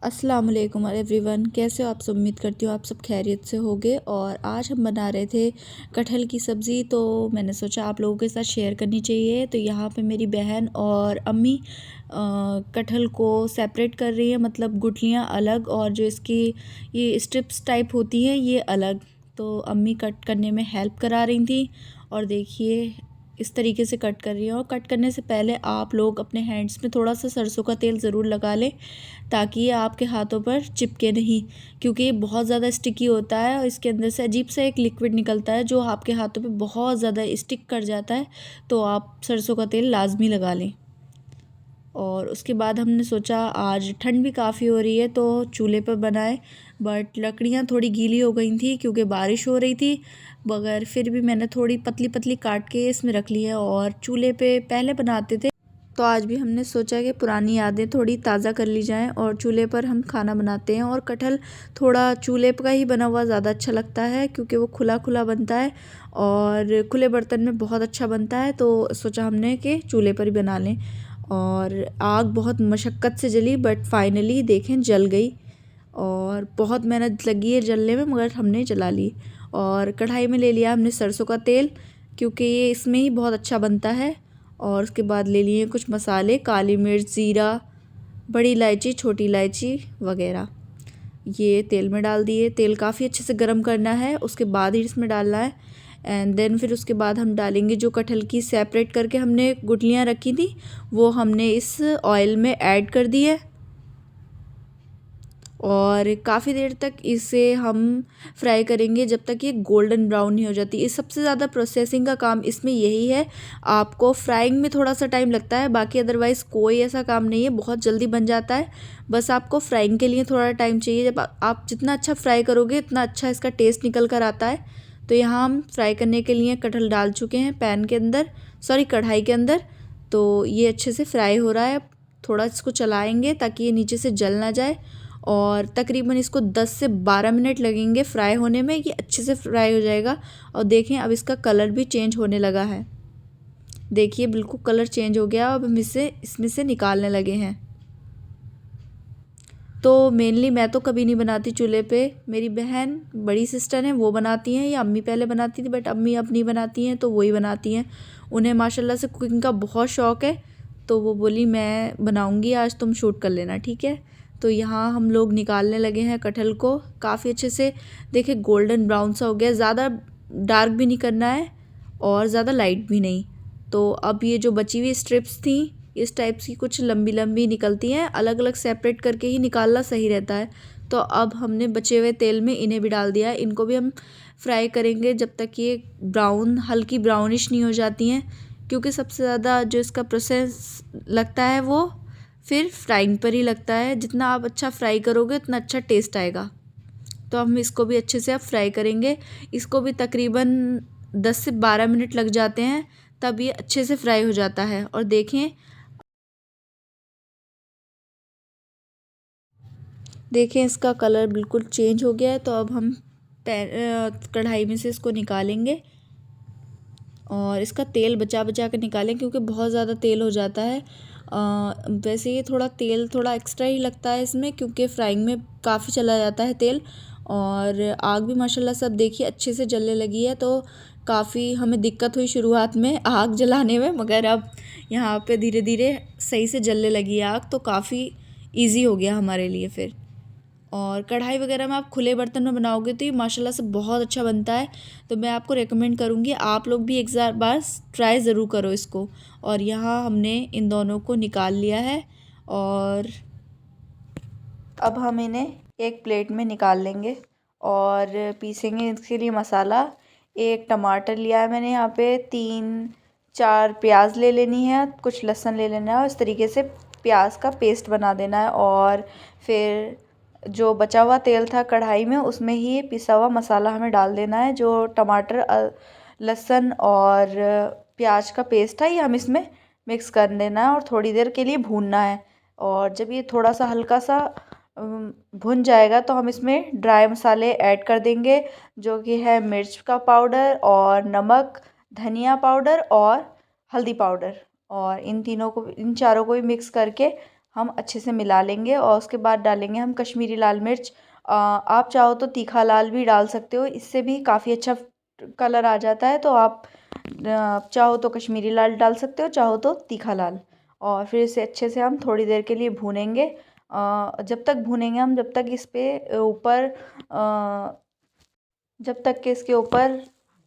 अस्सलाम वालेकुम एवरीवन, कैसे हो आप सब। उम्मीद करती हूँ आप सब खैरियत से होगे। और आज हम बना रहे थे कटहल की सब्ज़ी, तो मैंने सोचा आप लोगों के साथ शेयर करनी चाहिए। तो यहाँ पे मेरी बहन और अम्मी कटहल को सेपरेट कर रही है, मतलब गुठलियाँ अलग और जो इसकी ये स्ट्रिप्स टाइप होती हैं ये अलग। तो अम्मी कट करने में हेल्प करा रही थी और देखिए इस तरीके से कट कर रही है। और कट करने से पहले आप लोग अपने हैंड्स में थोड़ा सा सरसों का तेल ज़रूर लगा लें, ताकि ये आपके हाथों पर चिपके नहीं, क्योंकि ये बहुत ज़्यादा स्टिकी होता है और इसके अंदर से अजीब सा एक लिक्विड निकलता है जो आपके हाथों पे बहुत ज़्यादा स्टिक कर जाता है। तो आप सरसों का तेल लाजमी लगा लें। और उसके बाद हमने सोचा आज ठंड भी काफ़ी हो रही है तो चूल्हे पर बनाए, बट लकड़ियाँ थोड़ी गीली हो गई थी क्योंकि बारिश हो रही थी। मगर फिर भी मैंने थोड़ी पतली पतली काट के इसमें रख ली है और चूल्हे पे पहले बनाते थे, तो आज भी हमने सोचा कि पुरानी यादें थोड़ी ताज़ा कर ली जाएं और चूल्हे पर हम खाना बनाते हैं। और कटहल थोड़ा चूल्हे का ही बना हुआ ज़्यादा अच्छा लगता है क्योंकि वो खुला खुला बनता है और खुले बर्तन में बहुत अच्छा बनता है। तो सोचा हमने कि चूल्हे पर ही बना लें। और आग बहुत मशक्क़त से जली, बट फाइनली देखें जल गई और बहुत मेहनत लगी है जलने में, मगर हमने जला ली। और कढ़ाई में ले लिया हमने सरसों का तेल, क्योंकि ये इसमें ही बहुत अच्छा बनता है। और उसके बाद ले लिए कुछ मसाले, काली मिर्च, ज़ीरा, बड़ी इलायची, छोटी इलायची वगैरह। ये तेल में डाल दिए। तेल काफ़ी अच्छे से गर्म करना है, उसके बाद ही इसमें डालना है। एंड देन फिर उसके बाद हम डालेंगे जो कटहल की सेपरेट करके हमने गुठलियाँ रखी थी, वो हमने इस ऑयल में ऐड कर दी है। और काफ़ी देर तक इसे हम फ्राई करेंगे जब तक ये गोल्डन ब्राउन नहीं हो जाती। इस सबसे ज़्यादा प्रोसेसिंग का काम इसमें यही है। आपको फ्राइंग में थोड़ा सा टाइम लगता है, बाकी अदरवाइज़ कोई ऐसा काम नहीं है, बहुत जल्दी बन जाता है। बस आपको फ्राइंग के लिए थोड़ा टाइम चाहिए। जब आप जितना अच्छा फ्राई करोगे उतना अच्छा इसका टेस्ट निकल कर आता है। तो यहाँ हम फ्राई करने के लिए कटहल डाल चुके हैं पैन के अंदर, सॉरी कढ़ाई के अंदर। तो ये अच्छे से फ्राई हो रहा है। थोड़ा इसको चलाएँगे ताकि ये नीचे से जल ना जाए। और तकरीबन इसको 10 से 12 मिनट लगेंगे फ्राई होने में, ये अच्छे से फ्राई हो जाएगा। और देखें अब इसका कलर भी चेंज होने लगा है। देखिए बिल्कुल कलर चेंज हो गया। अब हम इसे इसमें से निकालने लगे हैं। तो मेनली मैं तो कभी नहीं बनाती चूल्हे पे, मेरी बहन बड़ी सिस्टर हैं वो बनाती हैं, या अम्मी पहले बनाती थी, बट अम्मी अब नहीं बनाती हैं तो वही बनाती हैं। उन्हें माशाल्लाह से कुकिंग का बहुत शौक़ है, तो वो बोली मैं बनाऊँगी आज, तुम शूट कर लेना, ठीक है। तो यहाँ हम लोग निकालने लगे हैं कटहल को। काफ़ी अच्छे से देखिए गोल्डन ब्राउन सा हो गया, ज़्यादा डार्क भी नहीं करना है और ज़्यादा लाइट भी नहीं। तो अब ये जो बची हुई स्ट्रिप्स थी इस टाइप की कुछ लंबी लंबी निकलती हैं, अलग अलग सेपरेट करके ही निकालना सही रहता है। तो अब हमने बचे हुए तेल में इन्हें भी डाल दिया है। इनको भी हम फ्राई करेंगे जब तक ये ब्राउन, हल्की ब्राउनिश नहीं हो जाती हैं, क्योंकि सबसे ज़्यादा जो इसका प्रोसेस लगता है वो फिर फ्राइंग पर ही लगता है। जितना आप अच्छा फ्राई करोगे उतना अच्छा टेस्ट आएगा। तो हम इसको भी अच्छे से अब फ्राई करेंगे। इसको भी तकरीबन 10 से 12 मिनट लग जाते हैं, तब ये अच्छे से फ्राई हो जाता है। और देखें इसका कलर बिल्कुल चेंज हो गया है। तो अब हम कढ़ाई में से इसको निकालेंगे और इसका तेल बचा बचा कर निकालें, क्योंकि बहुत ज़्यादा तेल हो जाता है। वैसे ये थोड़ा तेल थोड़ा एक्स्ट्रा ही लगता है इसमें, क्योंकि फ्राइंग में काफ़ी चला जाता है तेल। और आग भी माशाल्लाह सब देखिए अच्छे से जलने लगी है। तो काफ़ी हमें दिक्कत हुई शुरुआत में आग जलाने में, मगर अब यहाँ पे धीरे धीरे सही से जलने लगी है आग, तो काफ़ी ईज़ी हो गया हमारे लिए फिर। और कढ़ाई वगैरह में आप खुले बर्तन में बनाओगे तो ये माशाल्लाह से बहुत अच्छा बनता है। तो मैं आपको रेकमेंड करूँगी आप लोग भी एक बार ट्राई ज़रूर करो इसको। और यहाँ हमने इन दोनों को निकाल लिया है और अब हम इन्हें एक प्लेट में निकाल लेंगे और पीसेंगे इसके लिए मसाला। एक टमाटर लिया है मैंने, यहाँ पे 3-4 प्याज ले लेनी है, कुछ लहसुन ले लेना है और इस तरीके से प्याज का पेस्ट बना देना है। और फिर जो बचा हुआ तेल था कढ़ाई में उसमें ही पिसा हुआ मसाला हमें डाल देना है। जो टमाटर, लहसुन और प्याज का पेस्ट है ये हम इसमें मिक्स कर देना है और थोड़ी देर के लिए भूनना है। और जब ये थोड़ा सा हल्का सा भुन जाएगा तो हम इसमें ड्राई मसाले ऐड कर देंगे, जो कि है मिर्च का पाउडर और नमक, धनिया पाउडर और हल्दी पाउडर। और इन तीनों को, इन चारों को भी मिक्स करके हम अच्छे से मिला लेंगे और उसके बाद डालेंगे हम कश्मीरी लाल मिर्च। आप चाहो तो तीखा लाल भी डाल सकते हो, इससे भी काफ़ी अच्छा कलर आ जाता है। तो आप चाहो तो कश्मीरी लाल डाल सकते हो, चाहो तो तीखा लाल। और फिर इसे अच्छे से हम थोड़ी देर के लिए भूनेंगे। जब तक भूनेंगे हम, जब तक इस पे ऊपर जब तक कि इसके ऊपर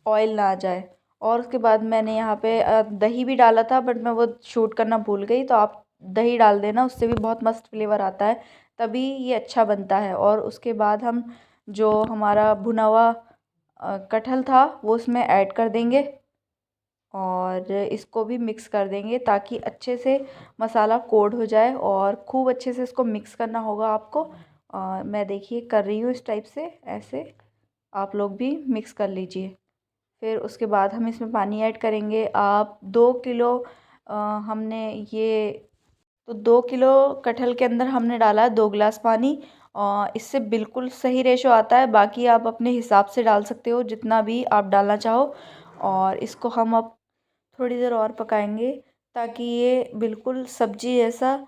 ऑयल ना आ जाए। और उसके बाद मैंने यहाँ पे दही भी डाला था, बट मैं वो शूट करना भूल गई। तो आप दही डाल देना, उससे भी बहुत मस्त फ्लेवर आता है, तभी ये अच्छा बनता है। और उसके बाद हम जो हमारा भुना हुआ कटहल था वो उसमें ऐड कर देंगे और इसको भी मिक्स कर देंगे ताकि अच्छे से मसाला कोट हो जाए। और खूब अच्छे से इसको मिक्स करना होगा आपको। मैं देखिए कर रही हूँ इस टाइप से, ऐसे आप लोग भी मिक्स कर लीजिए। फिर उसके बाद हम इसमें पानी ऐड करेंगे। आप 2 किलो हमने ये तो 2 किलो कटहल के अंदर हमने डाला है 2 गिलास पानी। और इससे बिल्कुल सही रेशो आता है, बाकी आप अपने हिसाब से डाल सकते हो जितना भी आप डालना चाहो। और इसको हम अब थोड़ी देर और पकाएंगे ताकि ये बिल्कुल सब्जी जैसा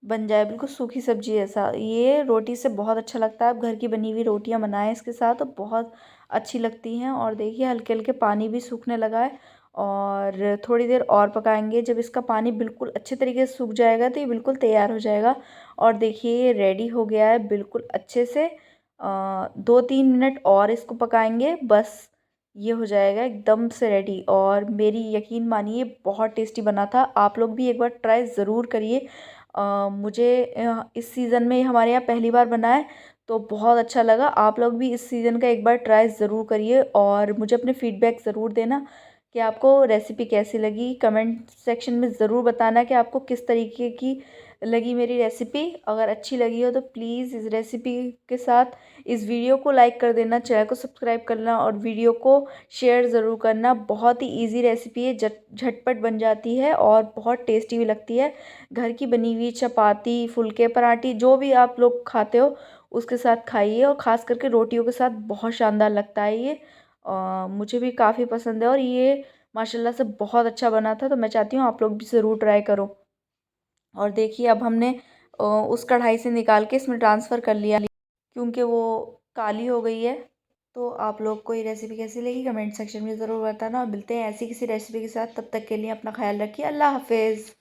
बन जाए, बिल्कुल सूखी सब्जी जैसा। ये रोटी से बहुत अच्छा लगता है। आप घर की बनी हुई रोटियां बनाएं इसके साथ तो बहुत अच्छी लगती हैं। और देखिए हल्के हल्के पानी भी सूखने लगा है और थोड़ी देर और पकाएंगे। जब इसका पानी बिल्कुल अच्छे तरीके से सूख जाएगा तो ये बिल्कुल तैयार हो जाएगा। और देखिए ये रेडी हो गया है बिल्कुल अच्छे से। 2-3 मिनट और इसको पकाएंगे, बस ये हो जाएगा एकदम से रेडी। और मेरी यकीन मानिए बहुत टेस्टी बना था। आप लोग भी एक बार ट्राई ज़रूर करिए। मुझे इस सीज़न में हमारे यहाँ पहली बार बना है तो बहुत अच्छा लगा। आप लोग भी इस सीज़न का एक बार ट्राई ज़रूर करिए और मुझे अपने फीडबैक ज़रूर देना कि आपको रेसिपी कैसी लगी। कमेंट सेक्शन में ज़रूर बताना कि आपको किस तरीके की लगी मेरी रेसिपी। अगर अच्छी लगी हो तो प्लीज़ इस रेसिपी के साथ इस वीडियो को लाइक कर देना, चैनल को सब्सक्राइब करना और वीडियो को शेयर ज़रूर करना। बहुत ही इजी रेसिपी है, झटपट बन जाती है और बहुत टेस्टी भी लगती है। घर की बनी हुई चपाती, फुलके, पराठी जो भी आप लोग खाते हो उसके साथ खाइए और ख़ास करके रोटियों के साथ बहुत शानदार लगता है ये। मुझे भी काफ़ी पसंद है और ये माशाल्लाह से बहुत अच्छा बना था। तो मैं चाहती हूँ आप लोग भी ज़रूर ट्राई करो। और देखिए अब हमने उस कढ़ाई से निकाल के इसमें ट्रांसफ़र कर लिया क्योंकि वो काली हो गई है। तो आप लोग को ये रेसिपी कैसी लगी कमेंट सेक्शन में ज़रूर बताना और मिलते हैं ऐसी किसी रेसिपी के साथ। तब तक के लिए अपना ख्याल रखिए। अल्लाह हाफिज़।